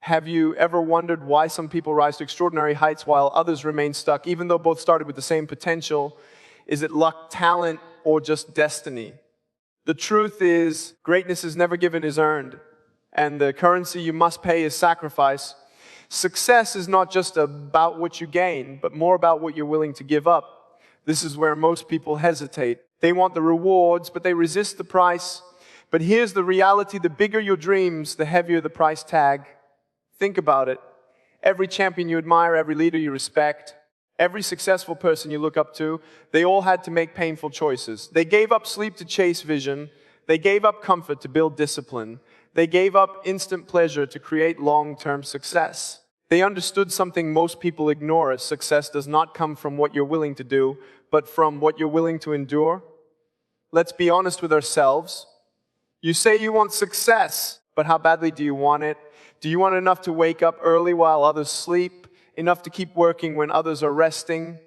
Have you ever wondered why some people rise to extraordinary heights while others remain stuck, even though both started with the same potential? Is it luck, talent, or just destiny? The truth is, greatness is never given, is earned, and the currency you must pay is sacrifice. Success is not just about what you gain, but more about what you're willing to give up. This is where most people hesitate. They want the rewards, but they resist the price. But here's the reality: the bigger your dreams, the heavier the price tag. Think about it. Every champion you admire, every leader you respect, every successful person you look up to, they all had to make painful choices. They gave up sleep to chase vision. They gave up comfort to build discipline. They gave up instant pleasure to create long-term success. They understood something most people ignore: success does not come from what you're willing to do, but from what you're willing to endure. Let's be honest with ourselves. You say you want success, but how badly do you want it? Do you want enough to wake up early while others sleep? Enough to keep working when others are resting?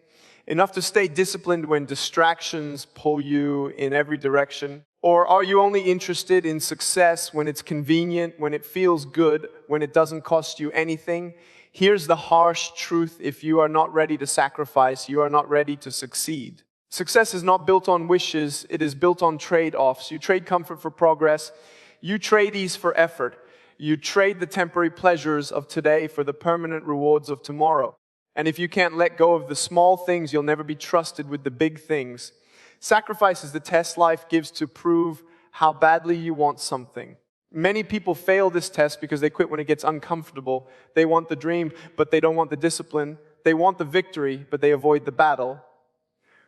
Enough to stay disciplined when distractions pull you in every direction? Or are you only interested in success when it's convenient, when it feels good, when it doesn't cost you anything? Here's the harsh truth: if you are not ready to sacrifice, you are not ready to succeed. Success is not built on wishes, it is built on trade-offs. You trade comfort for progress. You trade ease for effort. You trade the temporary pleasures of today for the permanent rewards of tomorrow. And if you can't let go of the small things, you'll never be trusted with the big things. Sacrifice is the test life gives to prove how badly you want something. Many people fail this test because they quit when it gets uncomfortable. They want the dream, but they don't want the discipline. They want the victory, but they avoid the battle.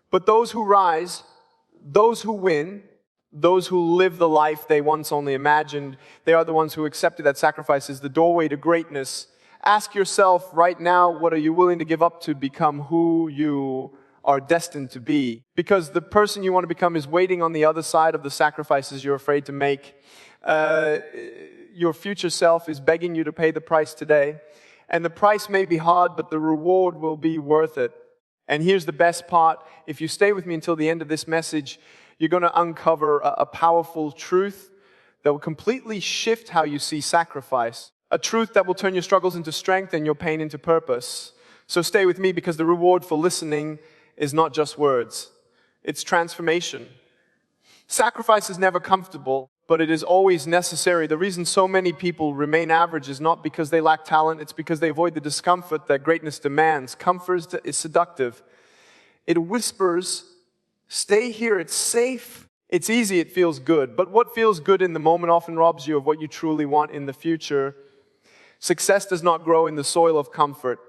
But those who rise, those who win, those who live the life they once only imagined, they are the ones who accepted that sacrifice is the doorway to greatness. Ask yourself right now, what are you willing to give up to become who you are destined to be? Because the person you want to become is waiting on the other side of the sacrifices you're afraid to make. Your future self is begging you to pay the price today. And the price may be hard, but the reward will be worth it. And here's the best part: if you stay with me until the end of this message, you're going to uncover a powerful truth that will completely shift how you see sacrifice. A truth that will turn your struggles into strength and your pain into purpose. So stay with me, because the reward for listening is not just words. It's transformation. Sacrifice is never comfortable, but it is always necessary. The reason so many people remain average is not because they lack talent, it's because they avoid the discomfort that greatness demands. Comfort is seductive. It whispers, stay here, it's safe. It's easy, it feels good. But what feels good in the moment often robs you of what you truly want in the future. Success does not grow in the soil of comfort.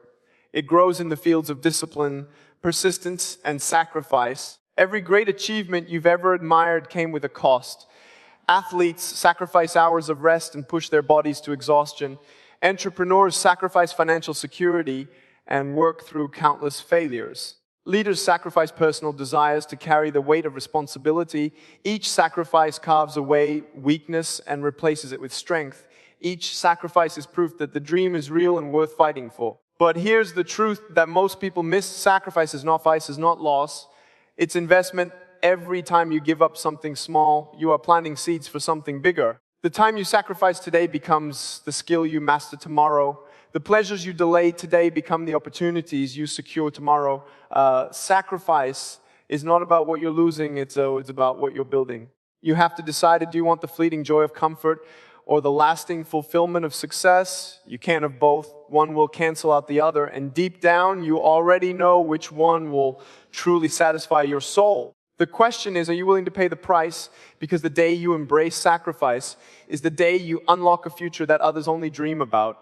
It grows in the fields of discipline, persistence, and sacrifice. Every great achievement you've ever admired came with a cost. Athletes sacrifice hours of rest and push their bodies to exhaustion. Entrepreneurs sacrifice financial security and work through countless failures. Leaders sacrifice personal desires to carry the weight of responsibility. Each sacrifice carves away weakness and replaces it with strength. Each sacrifice is proof that the dream is real and worth fighting for. But here's the truth that most people miss: sacrifice is not vice, is not loss. It's investment. Every time you give up something small, you are planting seeds for something bigger. The time you sacrifice today becomes the skill you master tomorrow. The pleasures you delay today become the opportunities you secure tomorrow. Sacrifice is not about what you're losing, it's about what you're building. You have to decide, do you want the fleeting joy of comfort or the lasting fulfillment of success? You can't have both. One will cancel out the other, and deep down, you already know which one will truly satisfy your soul. The question is, are you willing to pay the price? Because the day you embrace sacrifice is the day you unlock a future that others only dream about.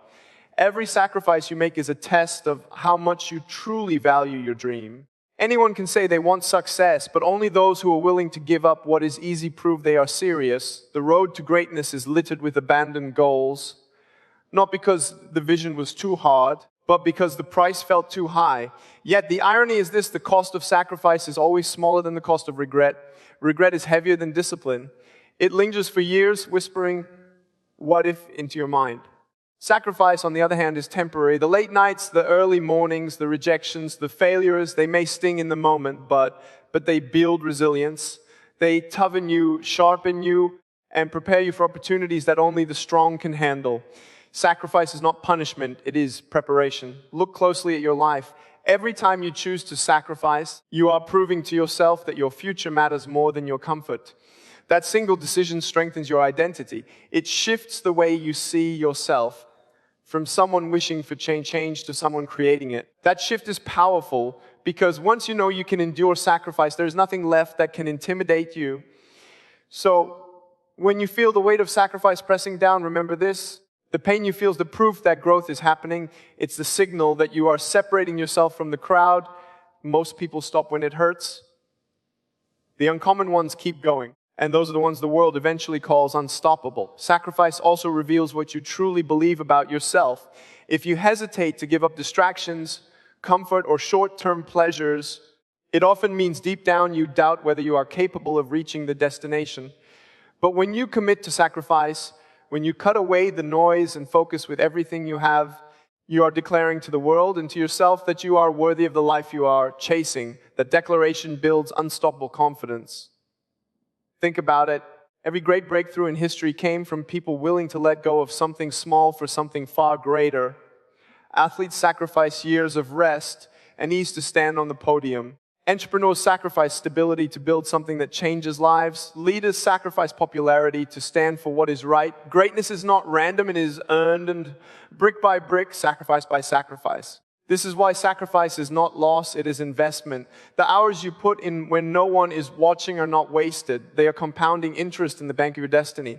Every sacrifice you make is a test of how much you truly value your dream. Anyone can say they want success, but only those who are willing to give up what is easy prove they are serious. The road to greatness is littered with abandoned goals, not because the vision was too hard, but because the price felt too high. Yet the irony is this: the cost of sacrifice is always smaller than the cost of regret. Regret is heavier than discipline. It lingers for years, whispering, "What if?" into your mind. Sacrifice, on the other hand, is temporary. The late nights, the early mornings, the rejections, the failures, they may sting in the moment, but they build resilience. They toughen you, sharpen you, and prepare you for opportunities that only the strong can handle. Sacrifice is not punishment, it is preparation. Look closely at your life. Every time you choose to sacrifice, you are proving to yourself that your future matters more than your comfort. That single decision strengthens your identity. It shifts the way you see yourself from someone wishing for change to someone creating it. That shift is powerful because once you know you can endure sacrifice, there's nothing left that can intimidate you. So when you feel the weight of sacrifice pressing down, remember this. The pain you feel is the proof that growth is happening. It's the signal that you are separating yourself from the crowd. Most people stop when it hurts. The uncommon ones keep going. And those are the ones the world eventually calls unstoppable. Sacrifice also reveals what you truly believe about yourself. If you hesitate to give up distractions, comfort, or short-term pleasures, it often means deep down you doubt whether you are capable of reaching the destination. But when you commit to sacrifice, when you cut away the noise and focus with everything you have, you are declaring to the world and to yourself that you are worthy of the life you are chasing. That declaration builds unstoppable confidence. Think about it. Every great breakthrough in history came from people willing to let go of something small for something far greater. Athletes sacrifice years of rest and ease to stand on the podium. Entrepreneurs sacrifice stability to build something that changes lives. Leaders sacrifice popularity to stand for what is right. Greatness is not random, it is earned, and brick by brick, sacrifice by sacrifice. This is why sacrifice is not loss, it is investment. The hours you put in when no one is watching are not wasted. They are compounding interest in the bank of your destiny.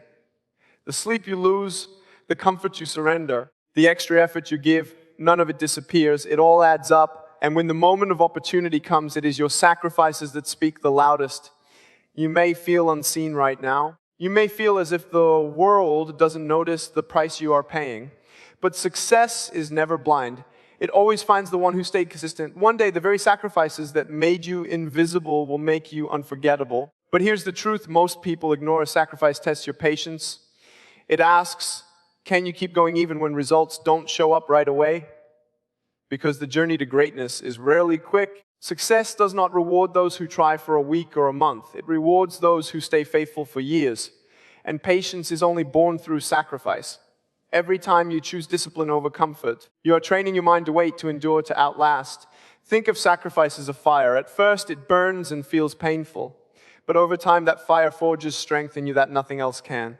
The sleep you lose, the comfort you surrender, the extra effort you give, none of it disappears. It all adds up. And when the moment of opportunity comes, it is your sacrifices that speak the loudest. You may feel unseen right now. You may feel as if the world doesn't notice the price you are paying. But success is never blind. It always finds the one who stayed consistent. One day, the very sacrifices that made you invisible will make you unforgettable. But here's the truth. Most people ignore a sacrifice tests your patience. It asks, can you keep going even when results don't show up right away? Because the journey to greatness is rarely quick. Success does not reward those who try for a week or a month. It rewards those who stay faithful for years. And patience is only born through sacrifice. Every time you choose discipline over comfort, you are training your mind to wait, to endure, to outlast. Think of sacrifice as a fire. At first, it burns and feels painful. But over time, that fire forges strength in you that nothing else can.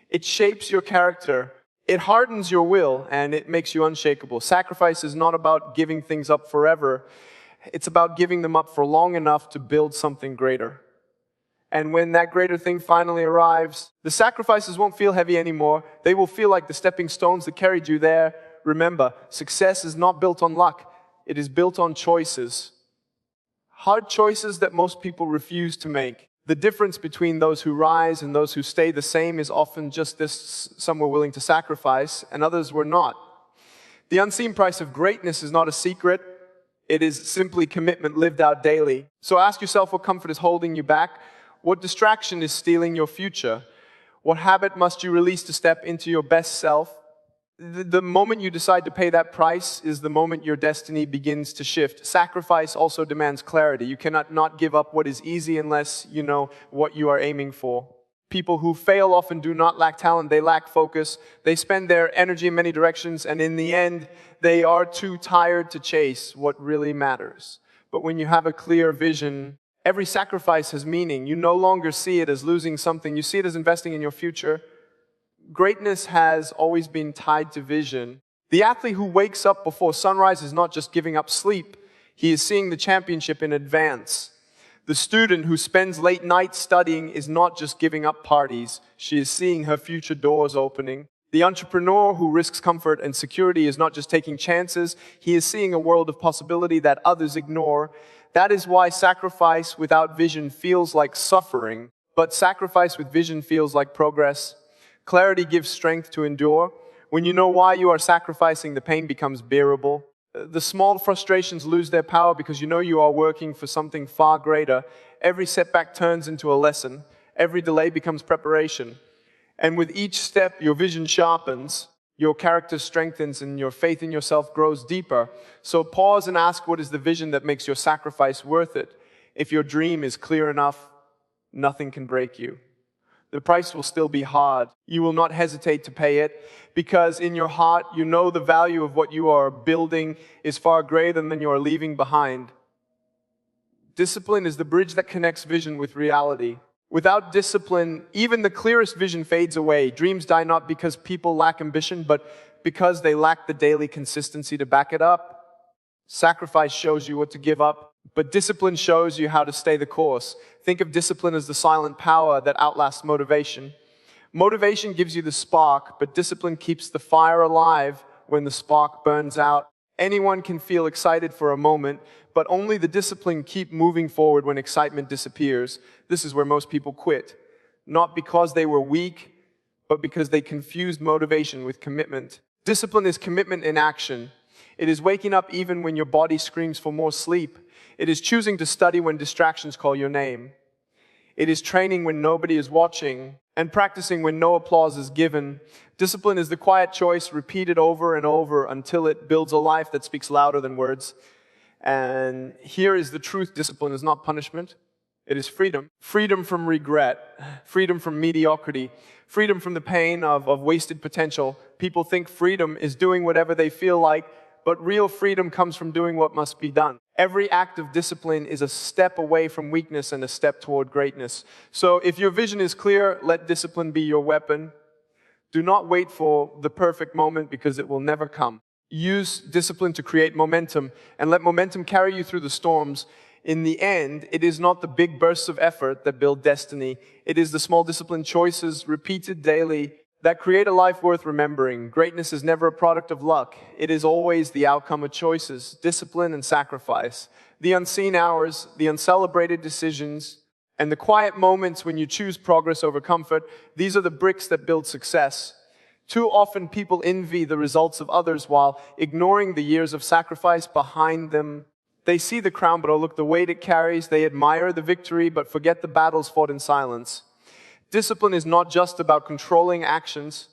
It shapes your character. It hardens your will, and it makes you unshakable. Sacrifice is not about giving things up forever. It's about giving them up for long enough to build something greater. And when that greater thing finally arrives, the sacrifices won't feel heavy anymore. They will feel like the stepping stones that carried you there. Remember, success is not built on luck. It is built on choices. Hard choices that most people refuse to make. The difference between those who rise and those who stay the same is often just this: some were willing to sacrifice and others were not. The unseen price of greatness is not a secret. It is simply commitment lived out daily. So ask yourself what comfort is holding you back. What distraction is stealing your future? What habit must you release to step into your best self? The moment you decide to pay that price is the moment your destiny begins to shift. Sacrifice also demands clarity. You cannot not give up what is easy unless you know what you are aiming for. People who fail often do not lack talent, they lack focus. They spend their energy in many directions, and in the end, they are too tired to chase what really matters. But when you have a clear vision, every sacrifice has meaning. You no longer see it as losing something. You see it as investing in your future. Greatness has always been tied to vision. The athlete who wakes up before sunrise is not just giving up sleep. He is seeing the championship in advance. The student who spends late nights studying is not just giving up parties. She is seeing her future doors opening. The entrepreneur who risks comfort and security is not just taking chances. He is seeing a world of possibility that others ignore. That is why sacrifice without vision feels like suffering, but sacrifice with vision feels like progress. Clarity gives strength to endure. When you know why you are sacrificing, the pain becomes bearable. The small frustrations lose their power because you know you are working for something far greater. Every setback turns into a lesson. Every delay becomes preparation. And with each step, your vision sharpens, your character strengthens, and your faith in yourself grows deeper. So pause and ask, what is the vision that makes your sacrifice worth it? If your dream is clear enough, nothing can break you. The price will still be hard. You will not hesitate to pay it because in your heart you know the value of what you are building is far greater than you are leaving behind. Discipline is the bridge that connects vision with reality. Without discipline, even the clearest vision fades away. Dreams die not because people lack ambition, but because they lack the daily consistency to back it up. Sacrifice shows you what to give up, but discipline shows you how to stay the course. Think of discipline as the silent power that outlasts motivation. Motivation gives you the spark, but discipline keeps the fire alive when the spark burns out. Anyone can feel excited for a moment, but only the discipline keep moving forward when excitement disappears. This is where most people quit. Not because they were weak, but because they confused motivation with commitment. Discipline is commitment in action. It is waking up even when your body screams for more sleep. It is choosing to study when distractions call your name. It is training when nobody is watching and practicing when no applause is given. Discipline is the quiet choice repeated over and over until it builds a life that speaks louder than words. And here is the truth: discipline is not punishment. It is freedom. Freedom from regret, freedom from mediocrity, freedom from the pain of wasted potential. People think freedom is doing whatever they feel like, but real freedom comes from doing what must be done. Every act of discipline is a step away from weakness and a step toward greatness. So if your vision is clear, let discipline be your weapon. Do not wait for the perfect moment because it will never come. Use discipline to create momentum and let momentum carry you through the storms. In the end, it is not the big bursts of effort that build destiny. It is the small disciplined choices repeated daily that create a life worth remembering. Greatness is never a product of luck. It is always the outcome of choices, discipline, and sacrifice. The unseen hours, the uncelebrated decisions, and the quiet moments when you choose progress over comfort, these are the bricks that build success. Too often people envy the results of others while ignoring the years of sacrifice behind them. They see the crown but overlook the weight it carries. They admire the victory but forget the battles fought in silence. Discipline is not just about controlling actions.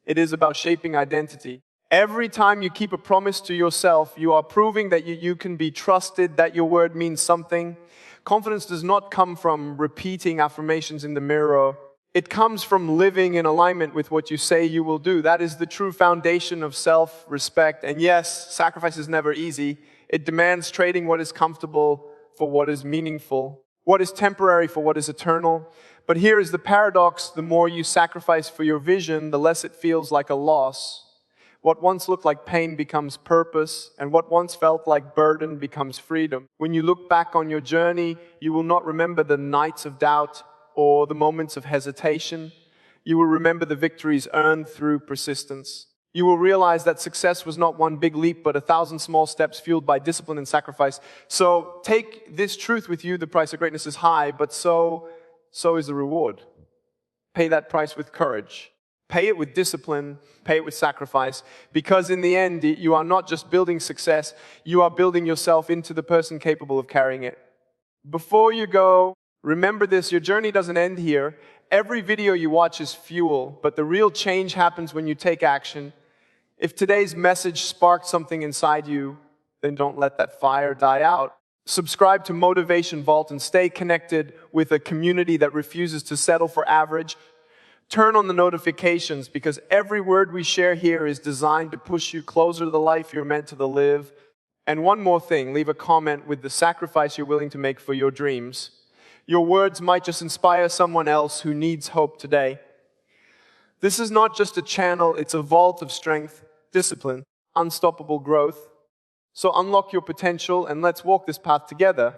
It is about shaping identity. Every time you keep a promise to yourself, you are proving that you can be trusted, that your word means something. Confidence does not come from repeating affirmations in the mirror. It comes from living in alignment with what you say you will do. That is the true foundation of self-respect. And yes, sacrifice is never easy. It demands trading what is comfortable for what is meaningful, what is temporary for what is eternal. But here is the paradox: the more you sacrifice for your vision, the less it feels like a loss. What once looked like pain becomes purpose, and what once felt like burden becomes freedom. When you look back on your journey, you will not remember the nights of doubt or the moments of hesitation. You will remember the victories earned through persistence. You will realize that success was not one big leap, but 1,000 small steps fueled by discipline and sacrifice. So take this truth with you: the price of greatness is high, but so is the reward. Pay that price with courage. Pay it with discipline, pay it with sacrifice, because in the end, you are not just building success, you are building yourself into the person capable of carrying it. Before you go, remember this: your journey doesn't end here. Every video you watch is fuel, but the real change happens when you take action. If today's message sparked something inside you, then don't let that fire die out. Subscribe to Motivation Vault and stay connected with a community that refuses to settle for average. Turn on the notifications, because every word we share here is designed to push you closer to the life you're meant to live. And one more thing: leave a comment with the sacrifice you're willing to make for your dreams. Your words might just inspire someone else who needs hope today. This is not just a channel, it's a vault of strength, discipline, unstoppable growth. So unlock your potential and let's walk this path together.